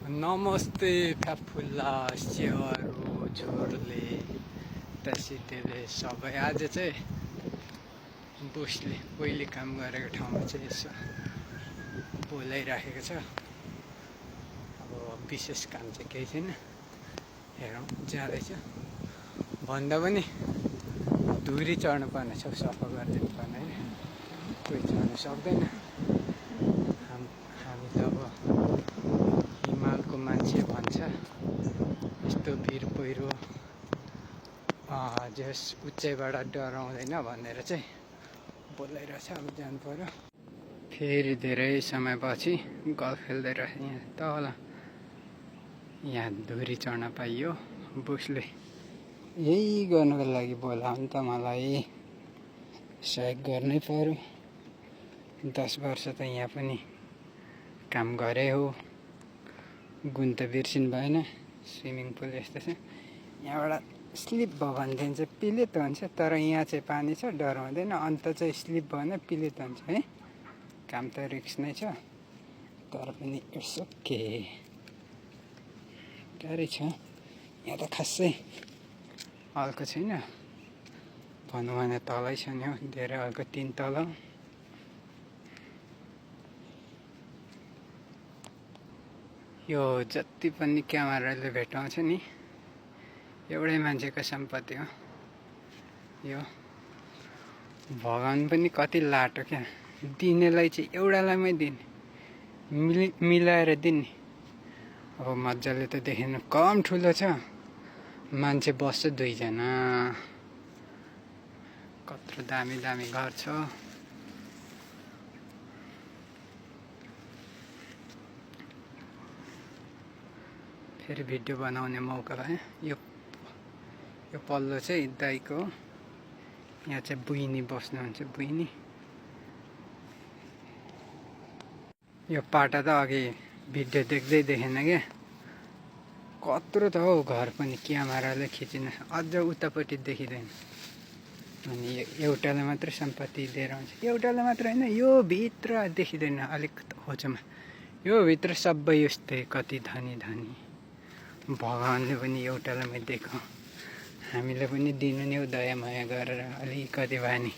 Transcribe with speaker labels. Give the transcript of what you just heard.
Speaker 1: नमस्ते फ्याफुल्ला स्याहारो झोरले तसितेले सबै आज चाहिँ बोसले पहिले काम गरेको ठाउँमा चाहिँ यसो बोलाइराखेको छ। अब विशेष काम चाहिँ केही छैन, हेरौँ जाँदैछ भन्दा पनि धुरी चढ्नु पर्ने छ, सफा गरिदिनु पर्ने होइन, कोही चढ्नु सक्दैन। हामी त अब हिमालको मान्छे भन्छ यस्तो भिर पहिरो जस उचाइबाट डराउँदैन भनेर चाहिँ बोलाइरहेछ। अब जानु पर्यो। फेरि धेरै समयपछि गल्फ खेल्दै रहेछ। यहाँ तल यहाँ धुरी चढ्न पाइयो। बोसले यही गर्नको लागि बोलायो नि त मलाई, सहयोग गर्नै पर्यो। 10 वर्ष त यहाँ पनि काम गरे हो, गुण त बिर्सिनु भएन। स्विमिङ पुल यस्तो छ, यहाँबाट स्लिप भयो भनेदेखि चाहिँ पिलित हुन्छ, तर यहाँ चाहिँ पानी छ, डर हुँदैन। अन्त चाहिँ स्लिप भयो भने पिलित हुन्छ है। काम त रिक्स नै छ, तर पनि इट्स ओके। गाह्रै छ यहाँ त, खासै हल्को छैन भनौँ भने, तलै छ नि हो, धेरै हल्को 3 तल। यो जति पनि क्यामेराले भेटाउँछ नि, एउटै मान्छेको सम्पत्ति हो यो। भगवान पनि कति लाटो क्या, दिनेलाई चाहिँ एउटालाई दिने, मिलाएर दिने। अब मजाले त देखिनु कम ठुलो छ, मान्छे बस्छ 2 जना। कत्रो दामी दामी घर छ। फेरि भिडियो बनाउने मौका पाएँ। यो पल्लो चाहिँ दाइको हो। यहाँ चाहिँ बुइनी बस्नुहुन्छ, बुइनी। यो पाटा त अघि भिडियो देख्दै देखेन क्या, कत्रो त हो घर पनि, क्यामेराले खिचिन अझ उतापट्टि देखिँदैन। अनि एउटालाई मात्रै सम्पत्ति दिएर हुन्छ, एउटालाई मात्र होइन, यो भित्र देखिँदैन अलिक होचोमा। यो भित्र सबै यस्तै, कति धनी धनी। भगवानले पनि एउटालाई दिएको, हामीले पनि दिनु नि दया माया गरेर अलिकति भए नि।